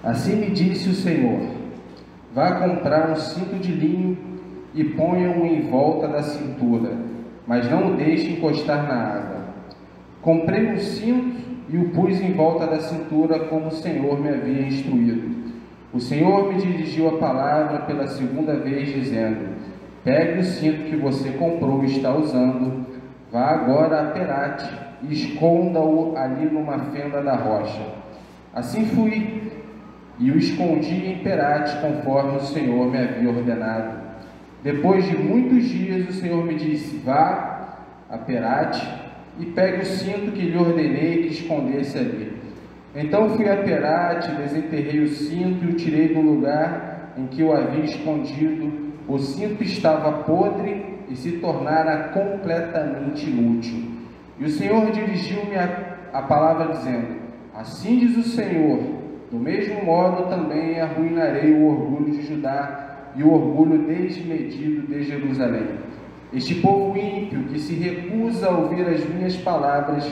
Assim me disse o Senhor: vá comprar um cinto de linho e ponha-o em volta da cintura, mas não o deixe encostar na água. Comprei um cinto e o pus em volta da cintura, como o Senhor me havia instruído. O Senhor me dirigiu a palavra pela segunda vez, dizendo: pegue o cinto que você comprou e está usando, vá agora a Perate e esconda-o ali numa fenda da rocha. Assim fui e o escondi em Perate, conforme o Senhor me havia ordenado. Depois de muitos dias, o Senhor me disse: vá a Perate e pegue o cinto que lhe ordenei que escondesse ali. Então fui a Perate, desenterrei o cinto e o tirei do lugar em que o havia escondido. O cinto estava podre e se tornara completamente inútil. E o Senhor dirigiu-me a palavra dizendo: assim diz o Senhor, do mesmo modo também arruinarei o orgulho de Judá e o orgulho desmedido de Jerusalém. Este povo ímpio que se recusa a ouvir as minhas palavras,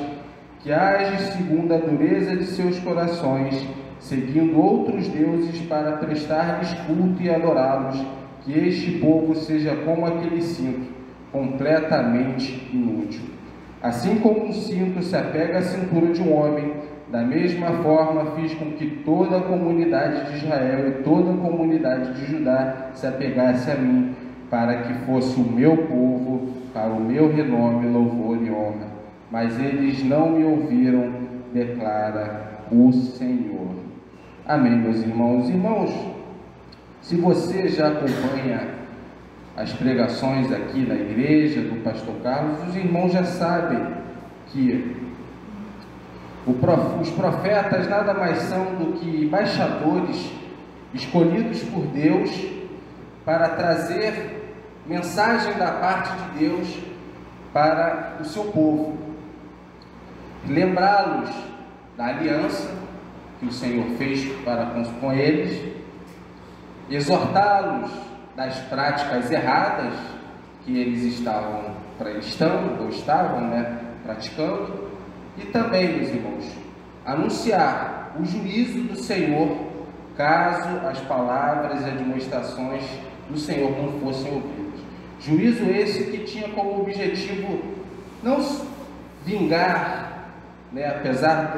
que age segundo a dureza de seus corações, seguindo outros deuses para prestar-lhes culto e adorá-los, que este povo seja como aquele cinto, completamente inútil. Assim como um cinto se apega à cintura de um homem, da mesma forma fiz com que toda a comunidade de Israel e toda a comunidade de Judá se apegasse a mim, para que fosse o meu povo, para o meu renome, louvor e honra. Mas eles não me ouviram, declara o Senhor. Amém, meus irmãos. Irmãos, se você já acompanha as pregações aqui na igreja do pastor Carlos, os irmãos já sabem que os profetas nada mais são do que embaixadores escolhidos por Deus para trazer mensagem da parte de Deus para o seu povo, lembrá-los da aliança que o Senhor fez para com eles, exortá-los das práticas erradas que eles estavam praticando, e também, meus irmãos, anunciar o juízo do Senhor caso as palavras e admoestações do Senhor não fossem ouvidas. Juízo esse que tinha como objetivo não vingar, apesar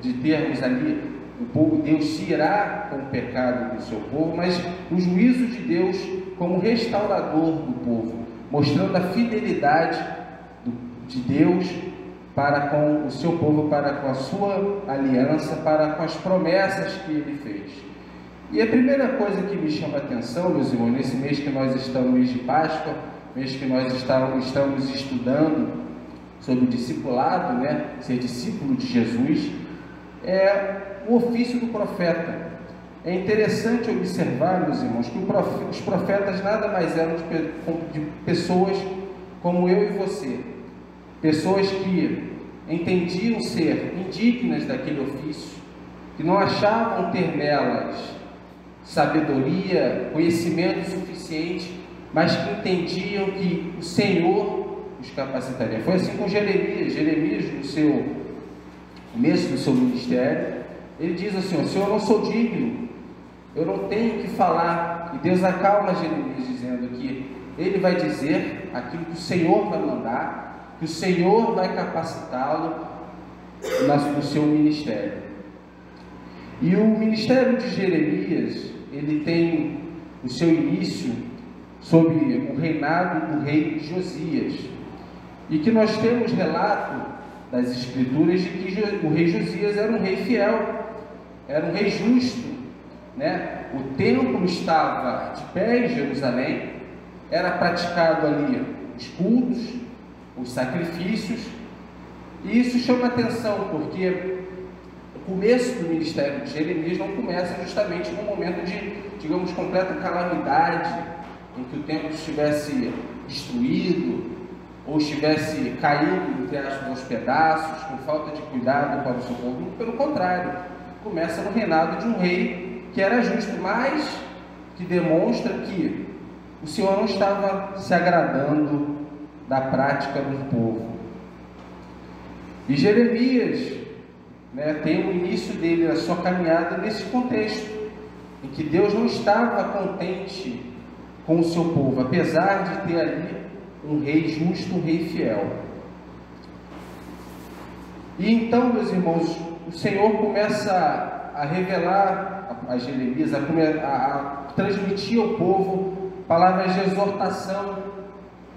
de termos ali o povo, Deus se irá com o pecado do seu povo, mas o juízo de Deus como restaurador do povo, mostrando a fidelidade de Deus para com o seu povo, para com a sua aliança, para com as promessas que ele fez. E a primeira coisa que me chama a atenção, meus irmãos, nesse mês que nós estamos, mês de Páscoa, mês que nós estamos estudando sobre o discipulado, ser discípulo de Jesus, é o ofício do profeta. É interessante observar, meus irmãos, que os profetas nada mais eram de pessoas como eu e você, pessoas que entendiam ser indignas daquele ofício, que não achavam ter nelas sabedoria, conhecimento suficiente, mas que entendiam que o Senhor os capacitaria. Foi assim com Jeremias. Jeremias, no começo do seu ministério, ele diz assim: Senhor, eu não sou digno, eu não tenho que falar. E Deus acalma Jeremias, dizendo que ele vai dizer aquilo que o Senhor vai mandar, que o Senhor vai capacitá-lo no seu ministério. E o ministério de Jeremias, ele tem o seu início sob o reinado do rei Josias, e que nós temos relato das escrituras de que o rei Josias era um rei fiel, era um rei justo, O templo estava de pé em Jerusalém, era praticado ali os cultos, os sacrifícios, e isso chama atenção porque o começo do ministério de Jeremias não começa justamente num momento de, digamos, completa calamidade, em que o templo estivesse destruído ou estivesse caído, entre aspas, aos pedaços, com falta de cuidado para o seu povo. Pelo contrário, começa no reinado de um rei que era justo, mas que demonstra que o Senhor não estava se agradando da prática do povo. E Jeremias, né, tem o início dele, a sua caminhada nesse contexto, em que Deus não estava contente com o seu povo, apesar de ter ali um rei justo, um rei fiel. E então, meus irmãos, o Senhor começa a revelar a Jeremias, a transmitir ao povo palavras de exortação,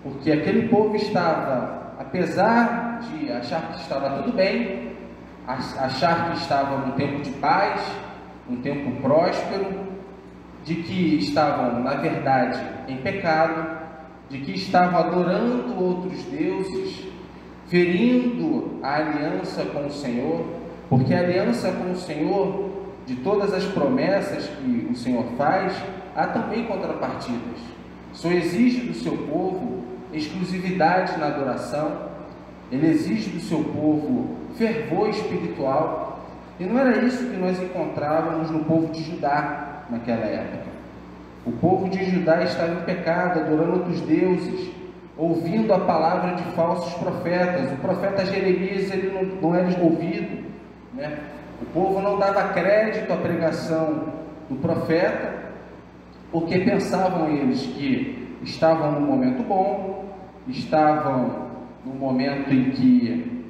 porque aquele povo estava, apesar de achar que estava tudo bem, achar que estava num tempo de paz, um tempo próspero, de que estavam, na verdade, em pecado, de que estavam adorando outros deuses, ferindo a aliança com o Senhor, porque a aliança com o Senhor, de todas as promessas que o Senhor faz, há também contrapartidas. Só exige do seu povo exclusividade na adoração, ele exige do seu povo fervor espiritual, e não era isso que nós encontrávamos no povo de Judá naquela época. O povo de Judá estava em pecado, adorando outros deuses, ouvindo a palavra de falsos profetas. O profeta Jeremias, ele não era ouvido, né? O povo não dava crédito à pregação do profeta, porque pensavam eles que estavam num momento bom, estavam no momento em que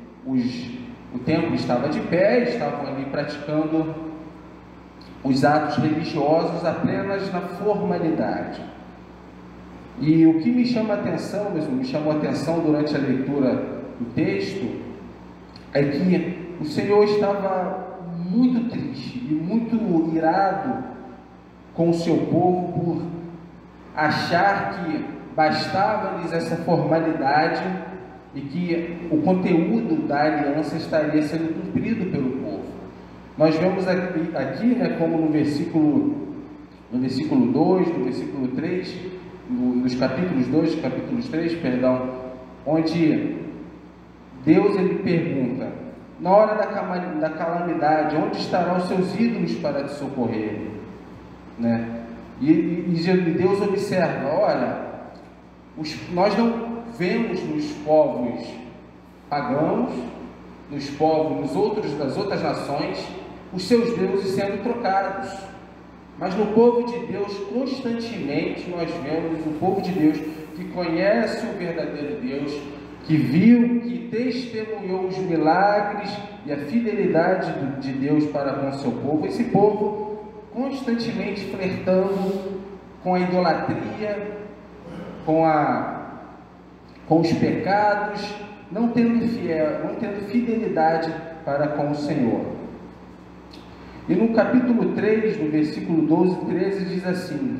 o templo estava de pé, estavam ali praticando os atos religiosos apenas na formalidade. E o que me chama a atenção, mesmo, me chamou a atenção durante a leitura do texto, é que o Senhor estava muito triste e muito irado com o seu povo por achar que bastava-lhes essa formalidade e que o conteúdo da aliança estaria sendo cumprido pelo povo. Nós vemos aqui, né, como no versículo 2, no versículo 3, nos capítulos 2, capítulos 3, perdão, onde Deus ele pergunta: na hora da calamidade, onde estarão os seus ídolos para te socorrer? Né? E Deus observa: olha, nós não vemos nos povos pagãos, nos povos das outras nações, os seus deuses sendo trocados, mas no povo de Deus, constantemente nós vemos o povo de Deus que conhece o verdadeiro Deus, que viu, que testemunhou os milagres e a fidelidade de Deus para com o seu povo. Esse povo constantemente flertando com a idolatria, com os pecados, não tendo fidelidade para com o Senhor. E no capítulo 3, no versículo 12 e 13, diz assim: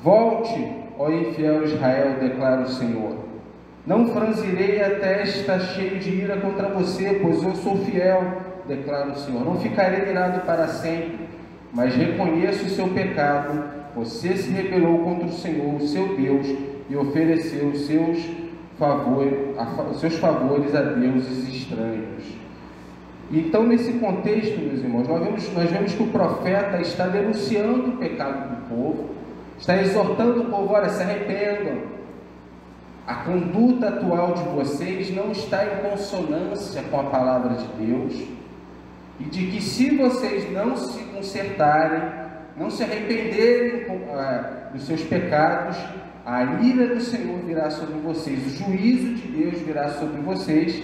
volte, ó infiel Israel, declara o Senhor, não franzirei a testa cheio de ira contra você, pois eu sou fiel, declara o Senhor, não ficarei irado para sempre, mas reconheço o seu pecado. Você se rebelou contra o Senhor, o seu Deus, e ofereceu os seus favores a deuses estranhos. Então, nesse contexto, meus irmãos, nós vemos que o profeta está denunciando o pecado do povo, está exortando o povo: olha, se arrependam. A conduta atual de vocês não está em consonância com a palavra de Deus, e de que se vocês não se consertarem, não se arrependerem dos seus pecados, a ira do Senhor virá sobre vocês, o juízo de Deus virá sobre vocês.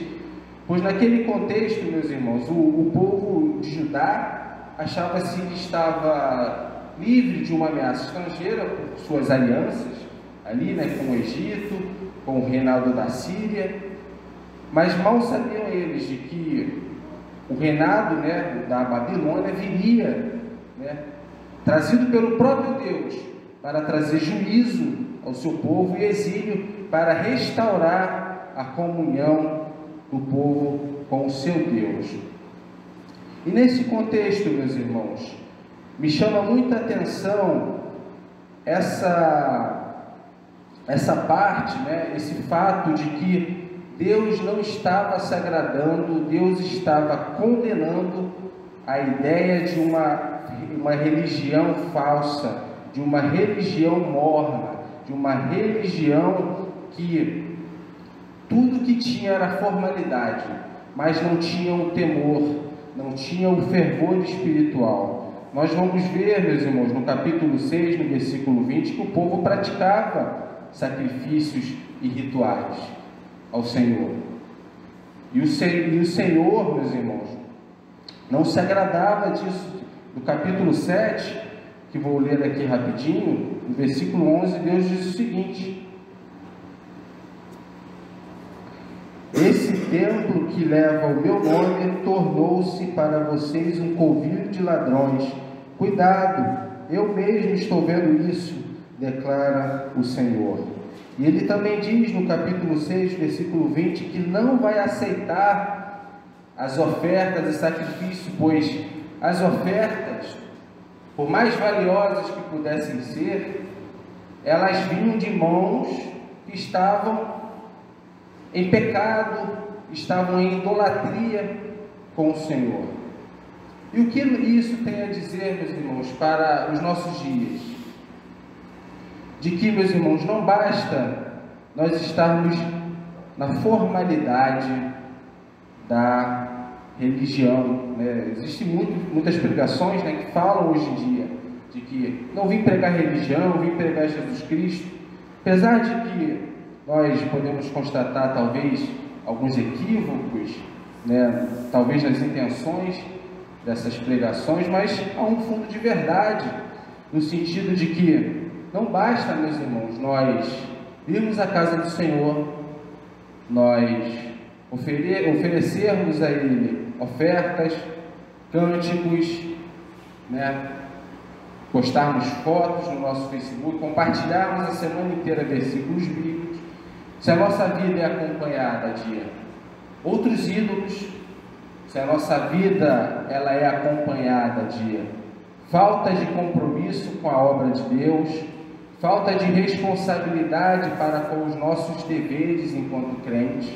Pois naquele contexto, meus irmãos, o povo de Judá achava-se que estava livre de uma ameaça estrangeira por suas alianças, ali, né, com o Egito, com o reinado da Síria, mas mal sabiam eles de que o reinado, né, da Babilônia viria, né, trazido pelo próprio Deus, para trazer juízo ao seu povo e exílio, para restaurar a comunhão do povo com o seu Deus. E nesse contexto, meus irmãos, me chama muita atenção essa parte, né, esse fato de que Deus não estava se agradando, Deus estava condenando a ideia de uma religião falsa, de uma religião morna, de uma religião que tudo que tinha era formalidade, mas não tinha o temor, não tinha o fervor espiritual. Nós vamos ver, meus irmãos, no capítulo 6, no versículo 20, que o povo praticava sacrifícios e rituais ao Senhor. E o Senhor, meus irmãos, não se agradava disso. No capítulo 7, que vou ler aqui rapidinho, no versículo 11, Deus diz o seguinte: esse templo que leva o meu nome tornou-se para vocês um covil de ladrões. Cuidado, eu mesmo estou vendo isso, declara o Senhor. E ele também diz no capítulo 6, versículo 20, que não vai aceitar as ofertas e sacrifícios, pois as ofertas, por mais valiosas que pudessem ser, elas vinham de mãos que estavam em pecado, estavam em idolatria com o Senhor. E o que isso tem a dizer, meus irmãos, para os nossos dias? De que, meus irmãos, não basta nós estarmos na formalidade da religião, né? Existem muitas pregações, né, que falam hoje em dia de que não vim pregar religião, vim pregar Jesus Cristo, apesar de que nós podemos constatar talvez alguns equívocos, né, talvez nas intenções dessas pregações, mas há um fundo de verdade, no sentido de que não basta, meus irmãos, nós irmos à casa do Senhor, nós oferecermos a Ele ofertas, cânticos, né, postarmos fotos no nosso Facebook, compartilharmos a semana inteira versículos bíblicos, se a nossa vida é acompanhada de outros ídolos, se a nossa vida ela é acompanhada de falta de compromisso com a obra de Deus, falta de responsabilidade para com os nossos deveres enquanto crentes,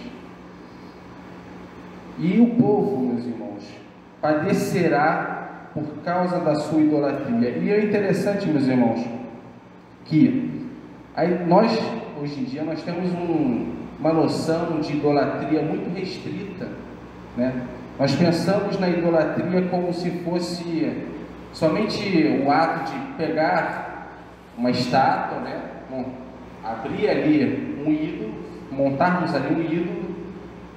e o povo, meus irmãos, padecerá por causa da sua idolatria. E é interessante, meus irmãos, que nós, hoje em dia, nós temos uma noção de idolatria muito restrita, né? Nós pensamos na idolatria como se fosse somente o ato de pegar uma estátua, né? Abrir ali um ídolo, montarmos ali um ídolo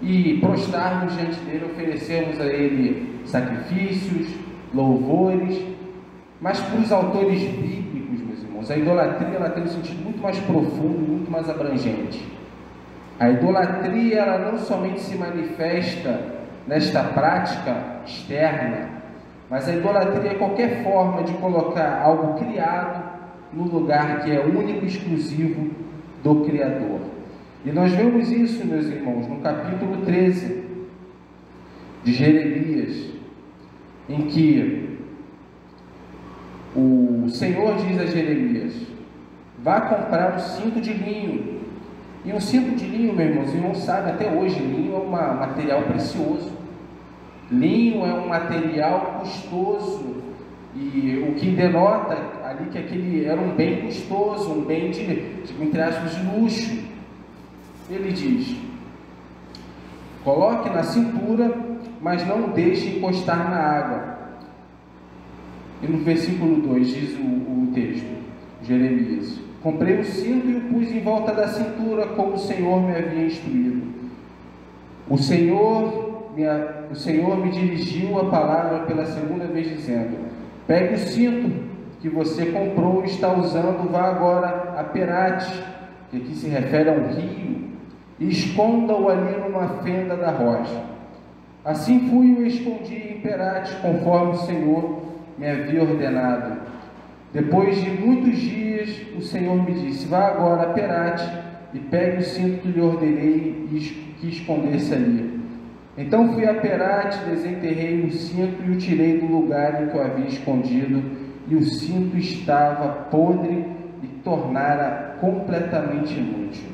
e prostrarmos diante dele, oferecermos a ele sacrifícios, louvores. Mas para os autores bíblicos, meus irmãos, a idolatria ela tem um sentido muito mais profundo, muito mais abrangente. A idolatria ela não somente se manifesta nesta prática externa, mas a idolatria é qualquer forma de colocar algo criado no lugar que é único e exclusivo do Criador. E nós vemos isso, meus irmãos, no capítulo 13 de Jeremias, em que o Senhor diz a Jeremias: vá comprar um cinto de linho. E um cinto de linho, meu irmão, os irmãos sabem, até hoje, linho é um material precioso. Linho é um material custoso, e o que denota ali que aquele era um bem custoso, um bem entre aspas, de luxo. Ele diz: coloque na cintura, mas não deixe encostar na água. E no versículo 2 diz o texto, Jeremias: comprei o cinto e o pus em volta da cintura, como o Senhor me havia instruído. O Senhor me dirigiu a palavra pela segunda vez, dizendo: pegue o cinto que você comprou e está usando, vá agora a Perate, que aqui se refere a um rio, e esconda-o ali numa fenda da rocha. Assim fui e o escondi em Perate, conforme o Senhor me havia ordenado. Depois de muitos dias, o Senhor me disse: vá agora a Perate e pegue o cinto que lhe ordenei e que escondesse ali. Então fui a Perate, desenterrei o cinto e o tirei do lugar em que o havia escondido, e o cinto estava podre e tornara completamente inútil.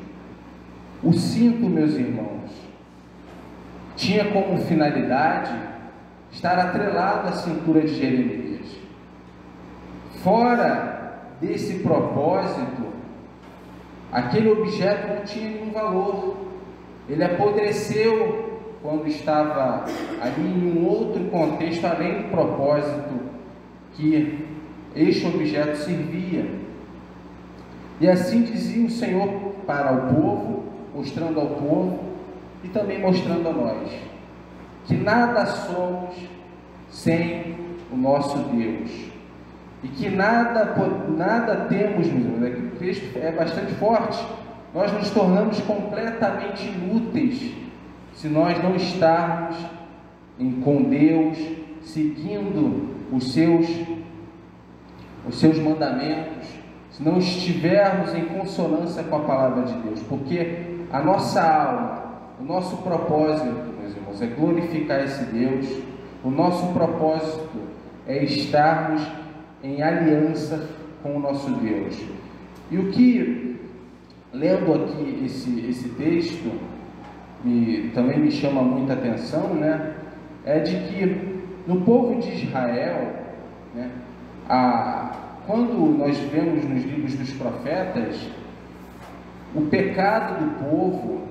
O cinto, meus irmãos, tinha como finalidade estar atrelado à cintura de Jeremias. Fora desse propósito, aquele objeto não tinha nenhum valor. Ele apodreceu quando estava ali em um outro contexto, além do propósito que este objeto servia. E assim dizia o Senhor para o povo, mostrando ao povo e também mostrando a nós, que nada somos sem o nosso Deus, e que nada temos, o texto é bastante forte, nós nos tornamos completamente inúteis se nós não estarmos com Deus, seguindo os seus mandamentos, se não estivermos em consonância com a palavra de Deus, porque a nossa alma, o nosso propósito, meus irmãos, é glorificar esse Deus. O nosso propósito é estarmos em aliança com o nosso Deus. E o que, lendo aqui esse texto, também me chama muita atenção, né, é de que no povo de Israel, né, quando nós vemos nos livros dos profetas, o pecado do povo,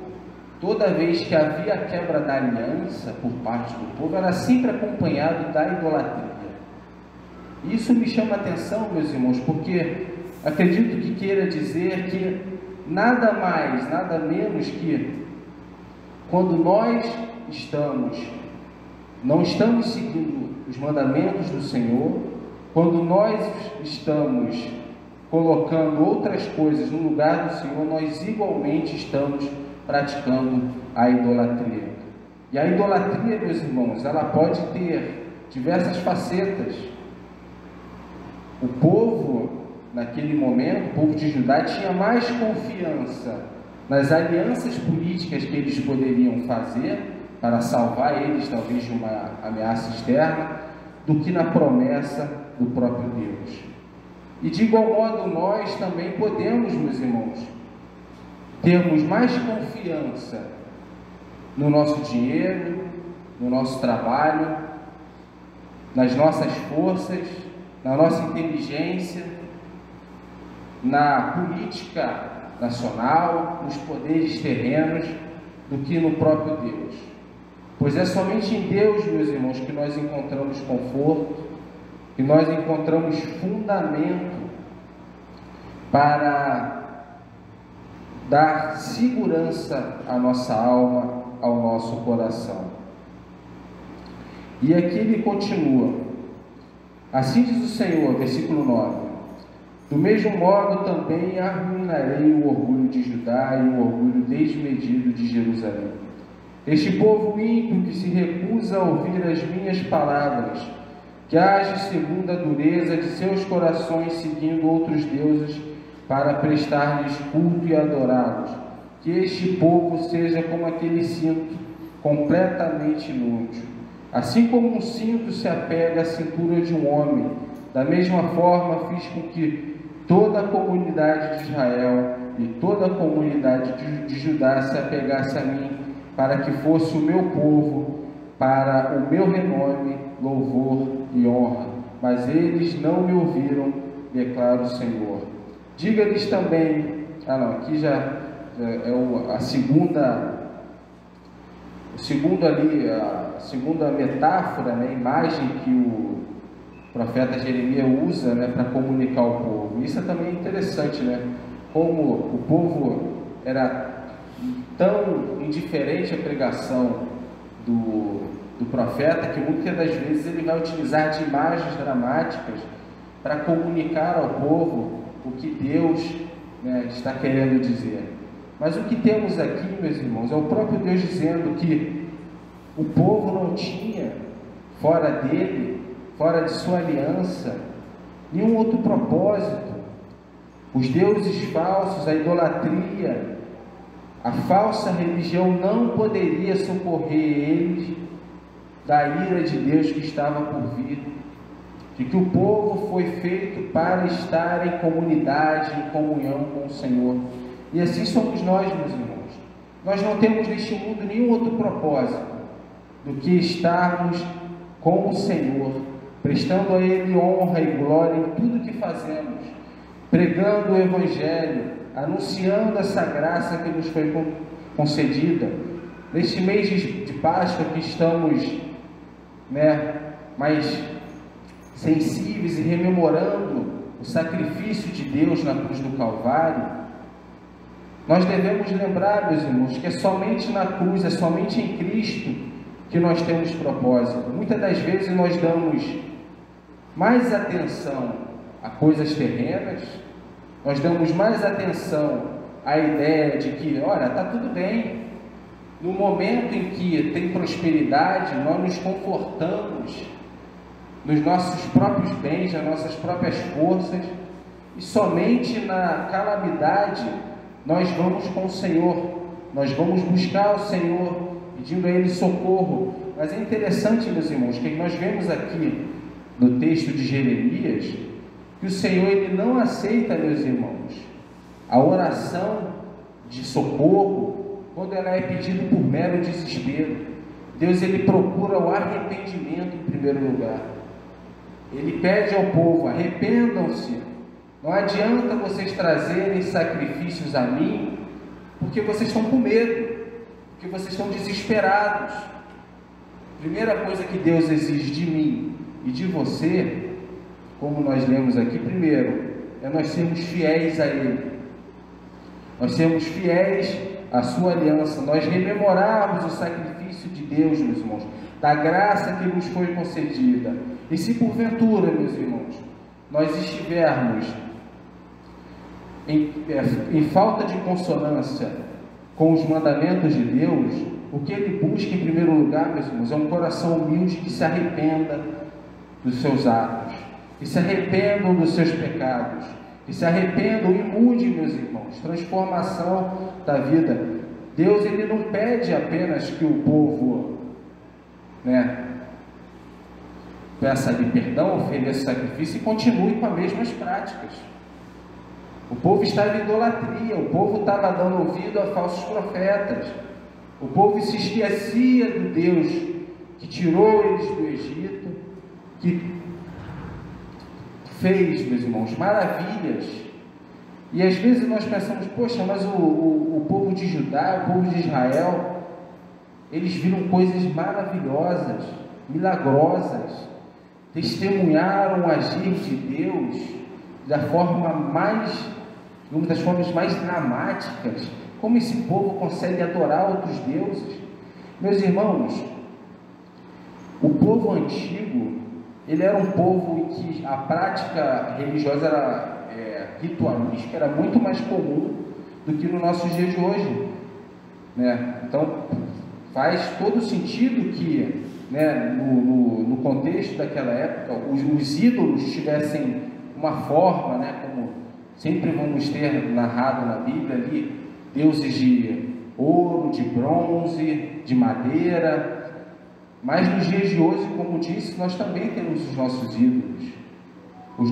toda vez que havia a quebra da aliança por parte do povo, era sempre acompanhado da idolatria. Isso me chama a atenção, meus irmãos, porque acredito que queira dizer que nada mais, nada menos que quando nós não estamos seguindo os mandamentos do Senhor, quando nós estamos colocando outras coisas no lugar do Senhor, nós igualmente estamos praticando a idolatria. E a idolatria, meus irmãos, ela pode ter diversas facetas. O povo, naquele momento, o povo de Judá, tinha mais confiança nas alianças políticas que eles poderiam fazer para salvar eles, talvez, de uma ameaça externa, do que na promessa do próprio Deus. E de igual modo, nós também podemos, meus irmãos, termos mais confiança no nosso dinheiro, no nosso trabalho, nas nossas forças, na nossa inteligência, na política nacional, nos poderes terrenos, do que no próprio Deus. Pois é somente em Deus, meus irmãos, que nós encontramos conforto, que nós encontramos fundamento para dar segurança à nossa alma, ao nosso coração. E aqui ele continua: assim diz o Senhor, versículo 9: do mesmo modo também arruinarei o orgulho de Judá e o orgulho desmedido de Jerusalém. Este povo ímpio que se recusa a ouvir as minhas palavras, que age segundo a dureza de seus corações, seguindo outros deuses, para prestar-lhes culto e adorá-los. Que este povo seja como aquele cinto, completamente inútil. Assim como um cinto se apega à cintura de um homem, da mesma forma fiz com que toda a comunidade de Israel e toda a comunidade de Judá se apegasse a mim, para que fosse o meu povo, para o meu renome, louvor e honra. Mas eles não me ouviram, declara o Senhor. Diga-lhes também, aqui já é a segunda metáfora, né, imagem que o profeta Jeremias usa, né, para comunicar ao povo. Isso é também interessante, né? Como o povo era tão indiferente à pregação do profeta, que muitas das vezes ele vai utilizar de imagens dramáticas para comunicar ao povo o que Deus, né, está querendo dizer. Mas o que temos aqui, meus irmãos, é o próprio Deus dizendo que o povo não tinha, fora dele, fora de sua aliança, nenhum outro propósito. Os deuses falsos, a idolatria, a falsa religião não poderia socorrer eles da ira de Deus que estava por vir, de que o povo foi feito para estar em comunidade, em comunhão com o Senhor. E assim somos nós, meus irmãos. Nós não temos neste mundo nenhum outro propósito do que estarmos com o Senhor, prestando a Ele honra e glória em tudo que fazemos, pregando o Evangelho, anunciando essa graça que nos foi concedida, neste mês de Páscoa que estamos, mais sensíveis e rememorando o sacrifício de Deus na cruz do Calvário, nós devemos lembrar, meus irmãos, que é somente na cruz, é somente em Cristo que nós temos propósito. Muitas das vezes nós damos mais atenção a coisas terrenas, nós damos mais atenção à ideia de que, olha, está tudo bem. No momento em que tem prosperidade, nós nos confortamos nos nossos próprios bens, nas nossas próprias forças, e somente na calamidade nós vamos com o Senhor, nós vamos buscar o Senhor, pedindo a Ele socorro. Mas é interessante, meus irmãos, que nós vemos aqui no texto de Jeremias, que o Senhor, Ele não aceita, meus irmãos, a oração de socorro, quando ela é pedida por mero desespero. Deus, Ele procura o arrependimento em primeiro lugar. Ele pede ao povo: arrependam-se. Não adianta vocês trazerem sacrifícios a mim, porque vocês estão com medo, porque vocês estão desesperados. Primeira coisa que Deus exige de mim e de você, como nós lemos aqui, primeiro, é nós sermos fiéis a Ele. Nós sermos fiéis à sua aliança, nós rememorarmos o sacrifício de Deus, meus irmãos, da graça que nos foi concedida. E se porventura, meus irmãos, nós estivermos em falta de consonância com os mandamentos de Deus, o que Ele busca em primeiro lugar, meus irmãos, é um coração humilde que se arrependa dos seus atos, que se arrependam dos seus pecados, que se arrependam e mude, meus irmãos, transformação da vida. Deus, Ele não pede apenas que o povo, peça-lhe perdão, ofereça sacrifício e continue com as mesmas práticas. O povo estava em idolatria, o povo estava dando ouvido a falsos profetas, o povo se esquecia do Deus que tirou eles do Egito, que fez, meus irmãos, maravilhas. E às vezes nós pensamos: poxa, mas o povo de Judá, o povo de Israel, eles viram coisas maravilhosas, milagrosas, testemunharam o agir de Deus da forma uma das formas mais dramáticas. Como esse povo consegue adorar outros deuses? Meus irmãos, o povo antigo, ele era um povo em que a prática religiosa era ritualística, era muito mais comum do que no nosso dia de hoje, Então faz todo sentido que, no contexto daquela época, os ídolos tivessem uma forma, como sempre vamos ter narrado na Bíblia ali, deuses de ouro, de bronze, de madeira. Mas nos dias de hoje, como disse, nós também temos os nossos ídolos. Os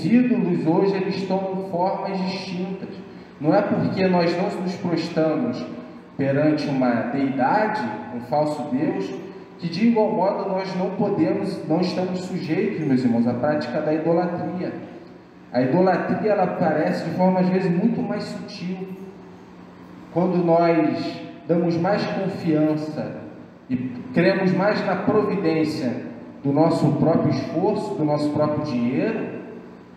ídolos hoje, eles tomam formas distintas. Não é porque nós não nos prostramos perante uma deidade, um falso Deus, que de igual modo nós não estamos sujeitos, meus irmãos, à prática da idolatria. A idolatria, ela aparece de forma às vezes muito mais sutil, quando nós damos mais confiança e cremos mais na providência do nosso próprio esforço, do nosso próprio dinheiro,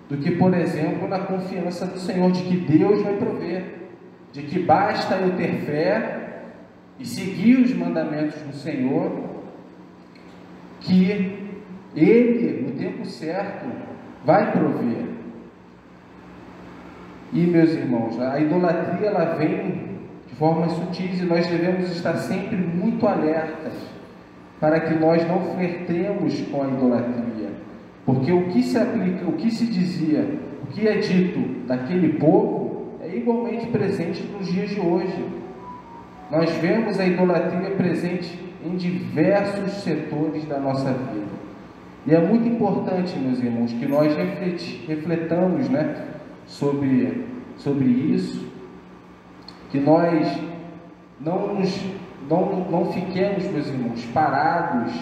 do que, por exemplo, na confiança do Senhor, de que Deus vai prover, de que basta eu ter fé e seguir os mandamentos do Senhor, que Ele, no tempo certo, vai prover. E, meus irmãos, a idolatria, ela vem de formas sutis e nós devemos estar sempre muito alertas para que nós não flertemos com a idolatria, porque o que se aplica, o que se dizia, o que é dito daquele povo é igualmente presente nos dias de hoje. Nós vemos a idolatria presente em diversos setores da nossa vida, e é muito importante, meus irmãos, que nós refletamos, sobre isso, que nós não fiquemos, meus irmãos, parados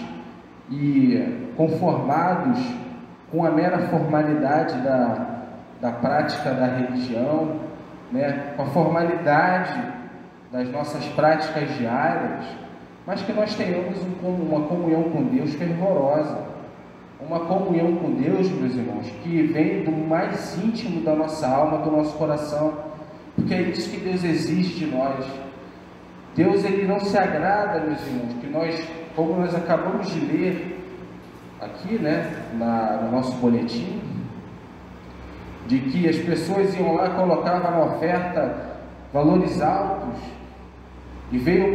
e conformados com a mera formalidade da prática da religião, com a formalidade das nossas práticas diárias, mas que nós tenhamos uma comunhão com Deus fervorosa, uma comunhão com Deus, meus irmãos, que vem do mais íntimo da nossa alma, do nosso coração, porque é isso que Deus exige de nós. Deus, Ele não se agrada, meus irmãos, que nós, como nós acabamos de ler aqui, né, no nosso boletim, de que as pessoas iam lá, colocavam na oferta valores altos, e veio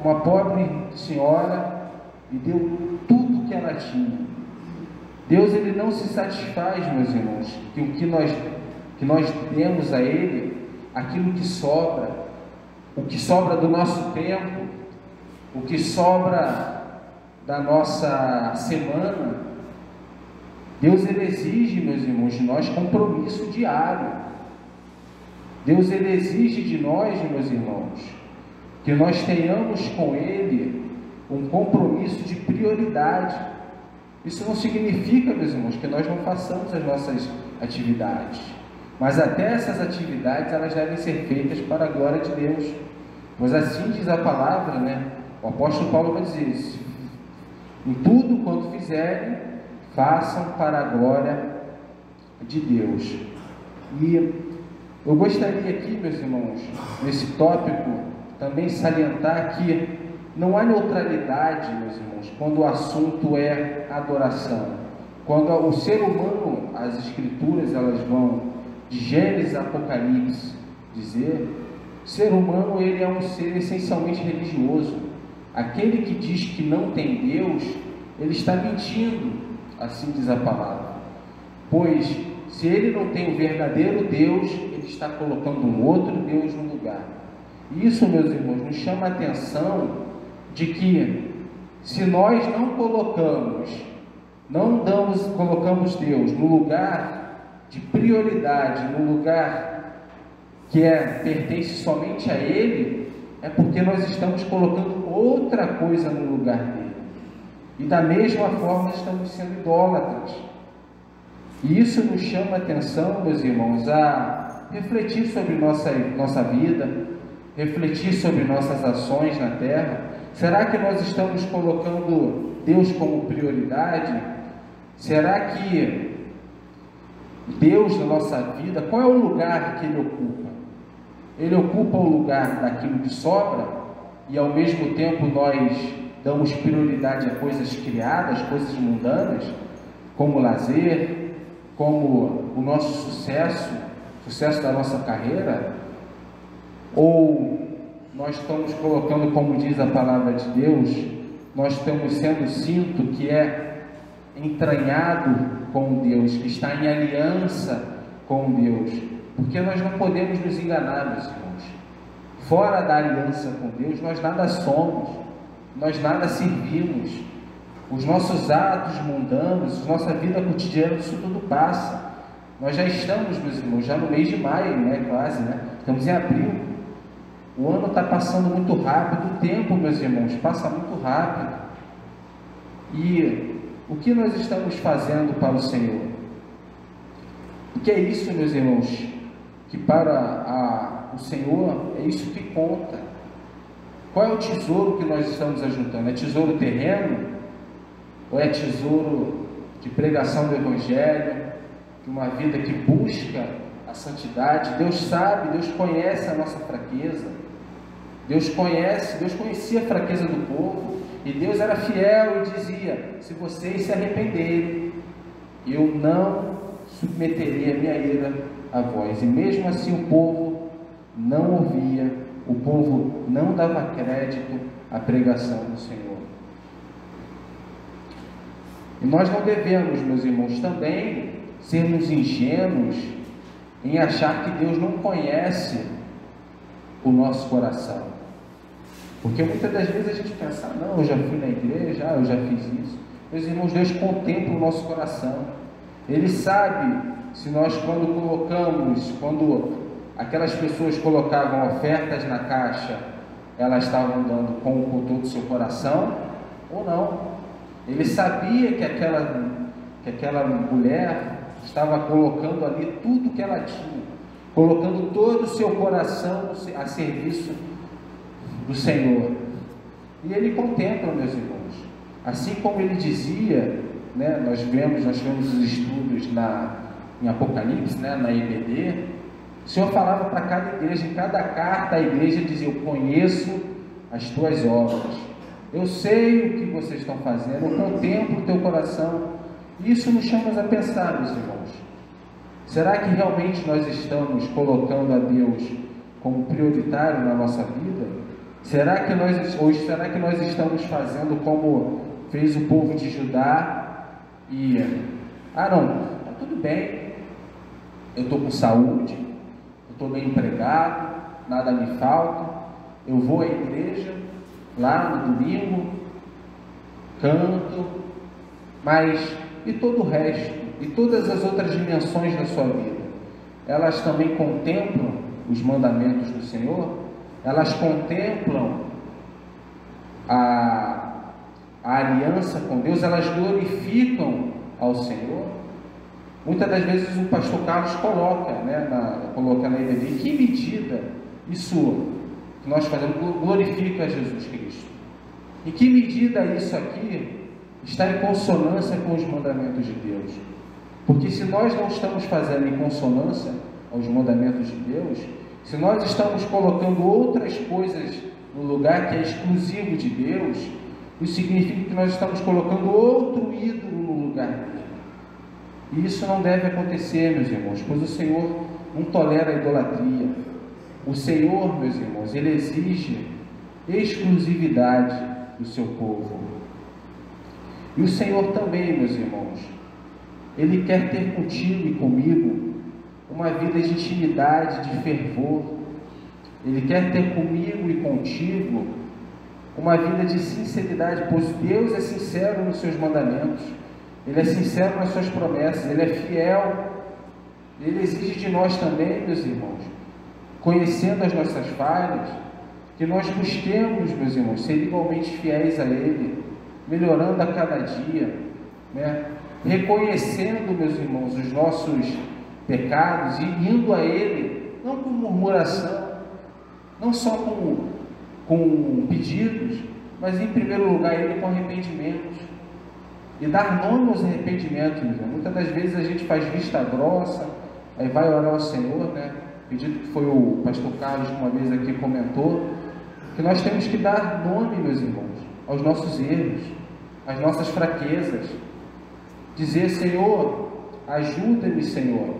uma pobre senhora e deu tudo que ela tinha. Deus, Ele não se satisfaz, meus irmãos, que nós demos a Ele aquilo que sobra, o que sobra do nosso tempo, o que sobra da nossa semana. Deus, Ele exige, meus irmãos, de nós compromisso diário. Deus, Ele exige de nós, meus irmãos, que nós tenhamos com Ele um compromisso de prioridade. Isso não significa, meus irmãos, que nós não façamos as nossas atividades, mas até essas atividades, elas devem ser feitas para a glória de Deus, pois assim diz a palavra, né? O apóstolo Paulo vai dizer isso: em tudo quanto fizerem, façam para a glória de Deus. E eu gostaria aqui, meus irmãos, nesse tópico, também salientar que não há neutralidade, meus irmãos, quando o assunto é adoração. Quando o ser humano, as escrituras, elas vão de Gênesis a Apocalipse dizer, o ser humano, ele é um ser essencialmente religioso. Aquele que diz que não tem Deus, ele está mentindo, assim diz a palavra. Pois, se ele não tem o verdadeiro Deus, ele está colocando um outro Deus no lugar. Isso, meus irmãos, nos chama a atenção de que, se nós não colocamos Deus no lugar de prioridade, no lugar que pertence somente a Ele, é porque nós estamos colocando outra coisa no lugar dele. E da mesma forma estamos sendo idólatras. E isso nos chama a atenção, meus irmãos, a refletir sobre nossa vida, refletir sobre nossas ações na terra. Será que nós estamos colocando Deus como prioridade? Será que Deus na nossa vida, qual é o lugar que Ele ocupa? Ele ocupa o lugar daquilo que sobra, e ao mesmo tempo nós damos prioridade a coisas criadas, coisas mundanas, como lazer, como o nosso sucesso da nossa carreira? Ou nós estamos colocando, como diz a palavra de Deus, nós estamos sendo cinto que é entranhado com Deus, que está em aliança com Deus, porque nós não podemos nos enganar, meus irmãos. Fora da aliança com Deus, nós nada somos, nós nada servimos. Os nossos atos mundanos, nossa vida cotidiana, isso tudo passa. Nós já estamos, meus irmãos, já no mês de maio, né? Quase, né? Estamos em abril. O ano está passando muito rápido, o tempo, meus irmãos, passa muito rápido. E o que nós estamos fazendo para o Senhor? O que é isso, meus irmãos, que para o Senhor é isso que conta? Qual é o tesouro que nós estamos ajuntando? É tesouro terreno? Ou é tesouro de pregação do Evangelho, de uma vida que busca a santidade? Deus sabe, Deus conhece a nossa fraqueza. Deus conhecia a fraqueza do povo, e Deus era fiel e dizia: se vocês se arrependerem, eu não submeterei a minha ira a vós. E mesmo assim o povo não ouvia, o povo não dava crédito à pregação do Senhor. E nós não devemos, meus irmãos, também sermos ingênuos em achar que Deus não conhece o nosso coração. Porque muitas das vezes a gente pensa: não, eu já fui na igreja, eu já fiz isso. Meus irmãos, Deus contempla o nosso coração. Ele sabe se nós, quando aquelas pessoas colocavam ofertas na caixa, elas estavam dando com todo o seu coração ou não. Ele sabia que aquela mulher estava colocando ali tudo que ela tinha, colocando todo o seu coração a serviço do Senhor. E ele contempla, meus irmãos. Assim como ele dizia, né, nós vemos os estudos em Apocalipse, né, na IBD, o Senhor falava para cada igreja, em cada carta a igreja dizia: eu conheço as tuas obras, eu sei o que vocês estão fazendo, eu contemplo o teu coração. Isso nos chama a pensar, meus irmãos, será que realmente nós estamos colocando a Deus como prioritário na nossa vida? Será que nós estamos fazendo como fez o povo de Judá e não, tá tudo bem, eu estou com saúde, eu estou bem empregado, nada me falta, eu vou à igreja lá no domingo, canto, mas e todo o resto, e todas as outras dimensões da sua vida, elas também contemplam os mandamentos do Senhor? Elas contemplam a aliança com Deus? Elas glorificam ao Senhor? Muitas das vezes o pastor Carlos coloca na IBD, em que medida isso que nós fazemos glorifica a Jesus Cristo? Em que medida isso aqui está em consonância com os mandamentos de Deus? Porque se nós não estamos fazendo em consonância aos mandamentos de Deus, se nós estamos colocando outras coisas no lugar que é exclusivo de Deus, isso significa que nós estamos colocando outro ídolo no lugar dele. E isso não deve acontecer, meus irmãos, pois o Senhor não tolera a idolatria. O Senhor, meus irmãos, Ele exige exclusividade do seu povo. E o Senhor também, meus irmãos, Ele quer ter contigo e comigo uma vida de intimidade, de fervor. Ele quer ter comigo e contigo uma vida de sinceridade, pois Deus é sincero nos seus mandamentos, Ele é sincero nas suas promessas, Ele é fiel. Ele exige de nós também, meus irmãos, conhecendo as nossas falhas, que nós busquemos, meus irmãos, ser igualmente fiéis a Ele, melhorando a cada dia, né? Reconhecendo, meus irmãos, os nossos pecados e indo a Ele, não com murmuração, não só com pedidos, mas em primeiro lugar Ele com arrependimentos, e dar nome aos arrependimentos. Muitas das vezes a gente faz vista grossa, aí vai orar ao Senhor, né? Acredito que foi o pastor Carlos que uma vez aqui comentou, que nós temos que dar nome, meus irmãos, aos nossos erros, às nossas fraquezas, dizer: Senhor, ajuda-me, Senhor,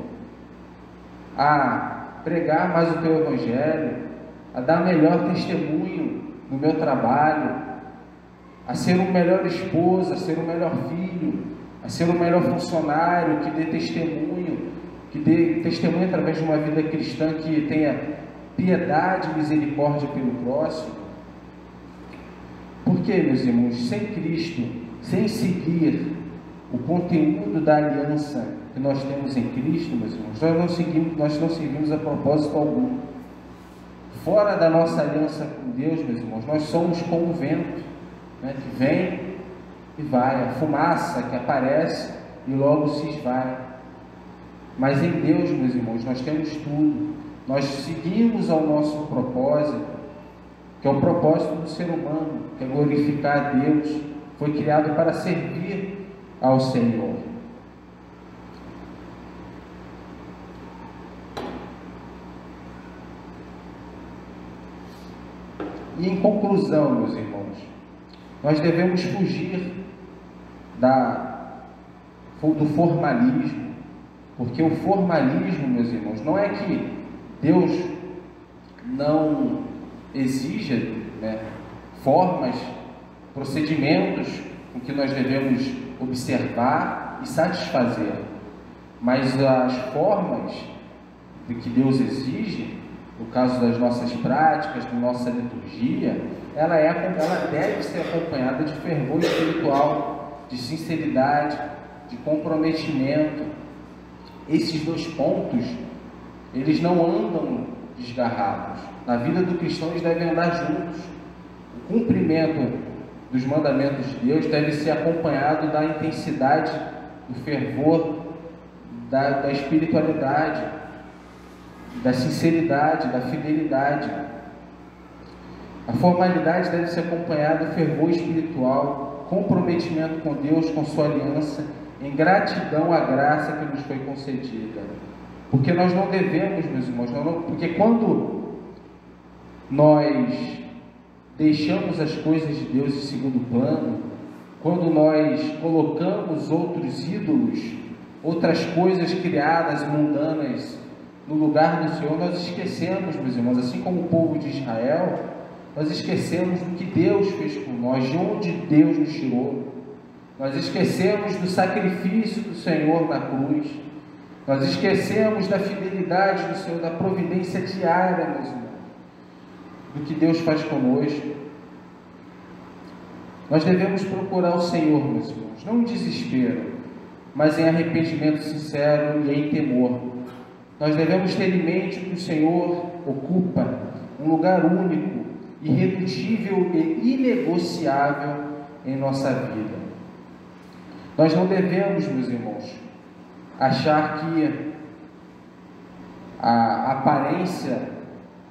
a pregar mais o Teu Evangelho, a dar melhor testemunho no meu trabalho, a ser um melhor esposo, a ser um melhor filho, a ser um melhor funcionário, que dê testemunho através de uma vida cristã, que tenha piedade e misericórdia pelo próximo. Porque, meus irmãos, sem Cristo, sem seguir o conteúdo da aliança que nós temos em Cristo, meus irmãos, nós não seguimos a propósito algum. Fora da nossa aliança com Deus, meus irmãos, nós somos como o vento, né, que vem e vai, a fumaça que aparece e logo se esvai. Mas em Deus, meus irmãos, nós temos tudo. Nós seguimos ao nosso propósito, que é o propósito do ser humano, que é glorificar a Deus. Foi criado para servir ao Senhor. E em conclusão, meus irmãos, nós devemos fugir do formalismo, porque o formalismo, meus irmãos, não é que Deus não exija, né, formas, procedimentos com que nós devemos observar e satisfazer, mas as formas de que Deus exige, no caso das nossas práticas, da nossa liturgia, ela deve ser acompanhada de fervor espiritual, de sinceridade, de comprometimento. Esses dois pontos, eles não andam desgarrados. Na vida do cristão, eles devem andar juntos. O cumprimento dos mandamentos de Deus deve ser acompanhado da intensidade, do fervor, da espiritualidade, da sinceridade, da fidelidade. A formalidade deve ser acompanhada de fervor espiritual, comprometimento com Deus, com sua aliança, em gratidão à graça que nos foi concedida. Porque nós não devemos, meus irmãos, porque quando nós deixamos as coisas de Deus em segundo plano, quando nós colocamos outros ídolos, outras coisas criadas, mundanas, no lugar do Senhor, nós esquecemos, meus irmãos, assim como o povo de Israel, nós esquecemos do que Deus fez por nós, de onde Deus nos tirou. Nós esquecemos do sacrifício do Senhor na cruz. Nós esquecemos da fidelidade do Senhor, da providência diária, meus irmãos, do que Deus faz conosco. Nós devemos procurar o Senhor, meus irmãos, não em desespero, mas em arrependimento sincero e em temor. Nós devemos ter em mente que o Senhor ocupa um lugar único, irredutível e inegociável em nossa vida. Nós não devemos, meus irmãos, achar que a aparência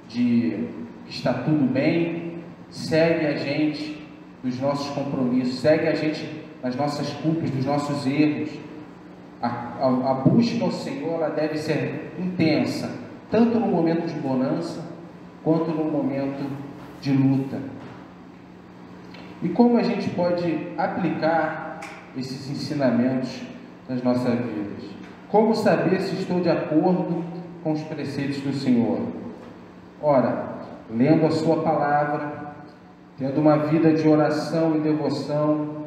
de que está tudo bem segue a gente dos nossos compromissos, segue a gente nas nossas culpas, dos nossos erros. A busca ao Senhor, ela deve ser intensa, tanto no momento de bonança, quanto no momento de luta. E como a gente pode aplicar esses ensinamentos nas nossas vidas? Como saber se estou de acordo com os preceitos do Senhor? Ora, lendo a sua palavra, tendo uma vida de oração e devoção,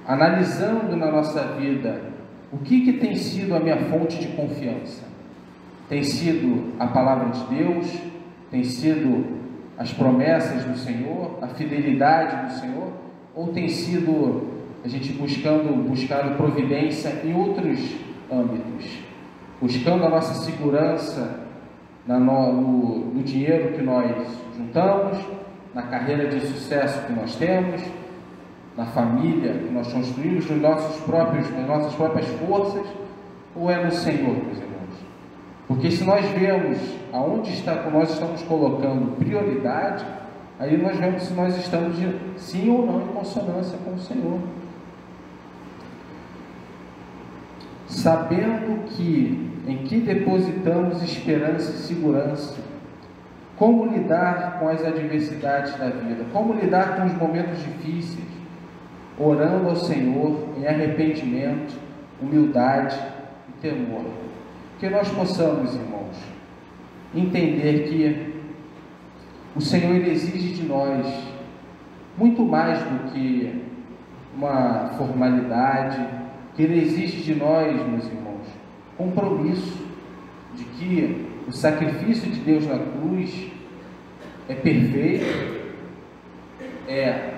analisando na nossa vida o que tem sido a minha fonte de confiança. Tem sido a palavra de Deus? Tem sido as promessas do Senhor, a fidelidade do Senhor? Ou tem sido a gente buscar providência em outros âmbitos, buscando a nossa segurança no dinheiro que nós juntamos, na carreira de sucesso que nós temos, na família que nós construímos, nas nossas próprias forças, ou é no Senhor, meus irmãos? Porque se nós vemos aonde nós estamos colocando prioridade, aí nós vemos se nós estamos sim ou não em consonância com o Senhor. Sabendo em que depositamos esperança e segurança, como lidar com as adversidades da vida, como lidar com os momentos difíceis, orando ao Senhor em arrependimento, humildade e temor. Que nós possamos, irmãos, entender que o Senhor ele exige de nós muito mais do que uma formalidade, que Ele exige de nós, meus irmãos, compromisso de que o sacrifício de Deus na cruz é perfeito, é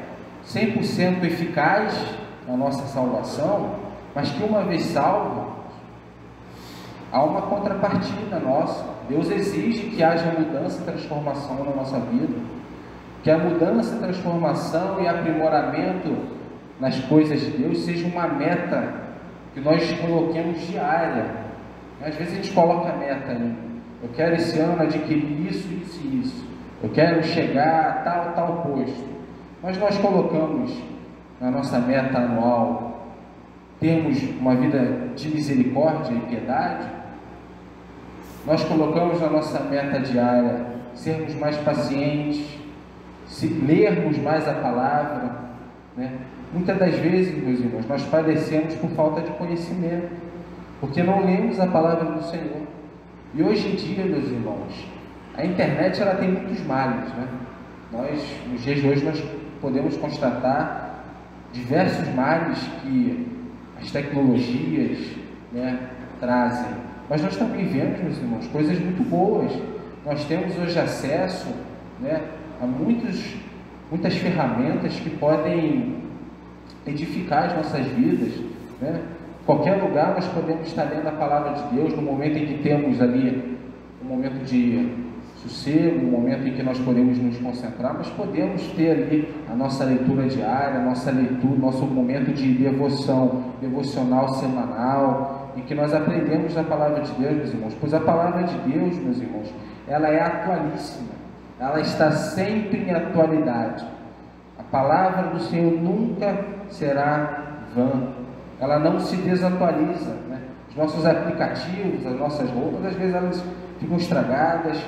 100% eficaz na nossa salvação, mas que uma vez salvo, há uma contrapartida nossa. Deus exige que haja mudança e transformação na nossa vida, que a mudança, transformação e aprimoramento nas coisas de Deus seja uma meta que nós coloquemos diária. Às vezes a gente coloca a meta, né? Eu quero esse ano adquirir isso, isso e isso. Eu quero chegar a tal posto. Mas nós colocamos na nossa meta anual, temos uma vida de misericórdia e piedade. Nós colocamos na nossa meta diária sermos mais pacientes, lermos mais a palavra, né? Muitas das vezes, meus irmãos, nós padecemos por falta de conhecimento, porque não lemos a palavra do Senhor. E hoje em dia, meus irmãos, a internet ela tem muitos males, né? Nos dias de hoje, nós podemos constatar diversos males que as tecnologias, né, trazem. Mas nós também vemos, meus irmãos, coisas muito boas. Nós temos hoje acesso, né, a muitas ferramentas que podem edificar as nossas vidas, né? Em qualquer lugar nós podemos estar lendo a palavra de Deus, no momento em que temos ali um momento de sossego, um momento em que nós podemos nos concentrar, mas podemos ter ali a nossa leitura diária, a nossa leitura, nosso momento de devocional semanal, em que nós aprendemos a palavra de Deus, meus irmãos, pois a palavra de Deus, meus irmãos, ela é atualíssima. ela está sempre em atualidade. A palavra do Senhor nunca será vã, ela não se desatualiza, né? Os nossos aplicativos, as nossas roupas, às vezes elas ficam estragadas,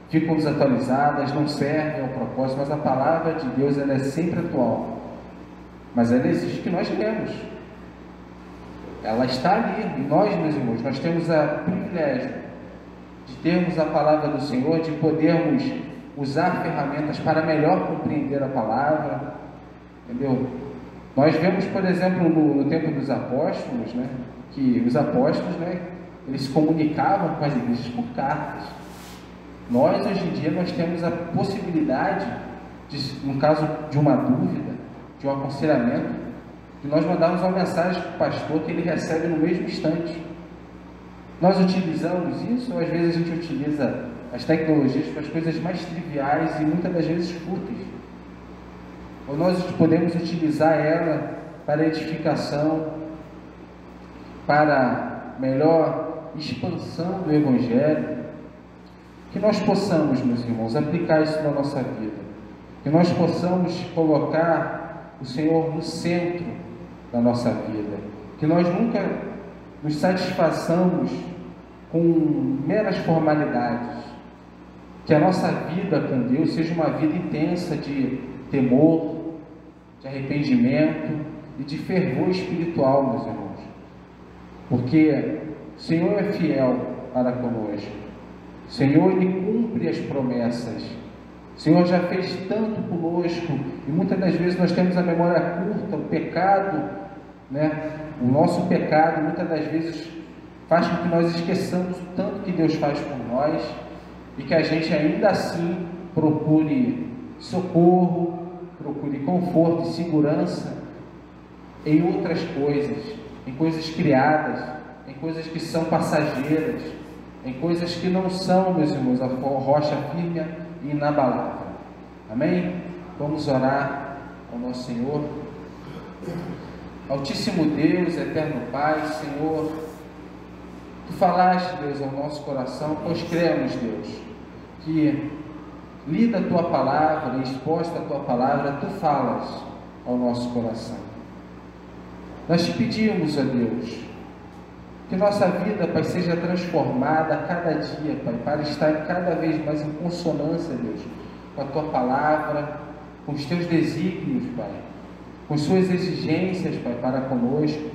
ficam desatualizadas, não servem ao propósito, mas a palavra de Deus, ela é sempre atual. Mas ela exige que nós lemos. Ela está ali, e nós, meus irmãos, nós temos o privilégio de termos a palavra do Senhor, de podermos usar ferramentas para melhor compreender a palavra, entendeu? Nós vemos, por exemplo, no tempo dos apóstolos, né, que os apóstolos, né, eles se comunicavam com as igrejas por cartas. Nós, hoje em dia, nós temos a possibilidade, no caso de uma dúvida, de um aconselhamento, de nós mandarmos uma mensagem para o pastor que ele recebe no mesmo instante. Nós utilizamos isso, ou às vezes a gente utiliza as tecnologias para as coisas mais triviais e muitas das vezes fúteis. Ou nós podemos utilizar ela para edificação, para melhor expansão do Evangelho. Que nós possamos, meus irmãos, aplicar isso na nossa vida. Que nós possamos colocar o Senhor no centro da nossa vida. Que nós nunca nos satisfaçamos com meras formalidades. Que a nossa vida com Deus seja uma vida intensa de temor, de arrependimento e de fervor espiritual, meus irmãos. Porque o Senhor é fiel para conosco. O Senhor, Ele cumpre as promessas. O Senhor já fez tanto conosco e muitas das vezes nós temos a memória curta, o pecado, né? O nosso pecado muitas das vezes faz com que nós esqueçamos o tanto que Deus faz por nós e que a gente ainda assim procure socorro, procure conforto e segurança em outras coisas, em coisas criadas, em coisas que são passageiras, em coisas que não são, meus irmãos, a rocha firme e inabalável. Amém? Vamos orar ao nosso Senhor. Altíssimo Deus, eterno Pai, Senhor, Tu falaste, Deus, ao nosso coração, pois cremos, Deus, que lida a Tua palavra e exposta a Tua palavra, Tu falas ao nosso coração. Nós te pedimos, ó Deus, que nossa vida, Pai, seja transformada a cada dia, Pai, para estar cada vez mais em consonância, Deus, com a Tua palavra, com os Teus desígnios, Pai, com Suas exigências, Pai, para conosco,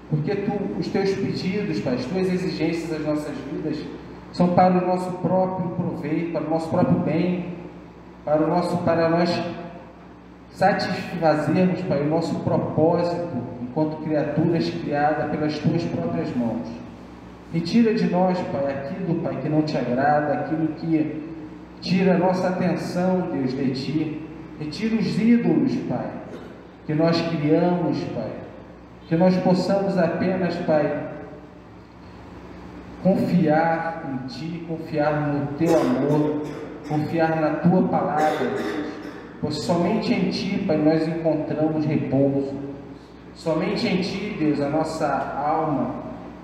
porque os Teus pedidos, Pai, as Tuas exigências das nossas vidas são para o nosso próprio proveito, para o nosso próprio bem, para nós satisfazermos, Pai, o nosso propósito enquanto criaturas criadas pelas Tuas próprias mãos. Retira de nós, Pai, aquilo, Pai, que não Te agrada, aquilo que tira a nossa atenção, Deus, de Ti. Retira os ídolos, Pai, que nós criamos, Pai, que nós possamos apenas, Pai, confiar em Ti, confiar no Teu amor, confiar na Tua palavra, Deus, pois somente em Ti, Pai, nós encontramos repouso. Somente em Ti, Deus, a nossa alma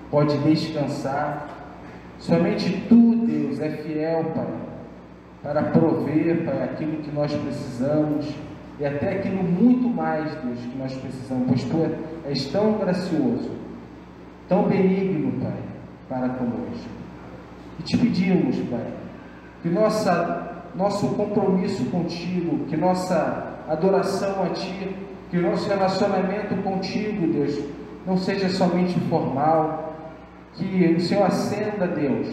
pode descansar. Somente Tu, Deus, é fiel, Pai, para prover, Pai, aquilo que nós precisamos e até aquilo muito mais, Deus, que nós precisamos, pois Tu és tão gracioso, tão benigno, Pai, para conosco. E Te pedimos, Pai, que nosso compromisso contigo, que nossa adoração a Ti, que o nosso relacionamento contigo, Deus, não seja somente formal, que o Senhor acenda, Deus,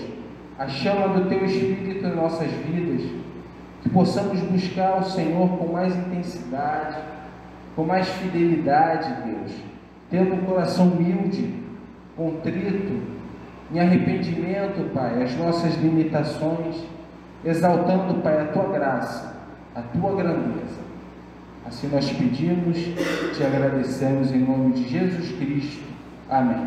a chama do Teu Espírito em nossas vidas, que possamos buscar o Senhor com mais intensidade, com mais fidelidade, Deus, tendo um coração humilde, contrito, em arrependimento, Pai, as nossas limitações, exaltando, Pai, a Tua graça, a Tua grandeza. Assim nós pedimos, Te agradecemos em nome de Jesus Cristo. Amém.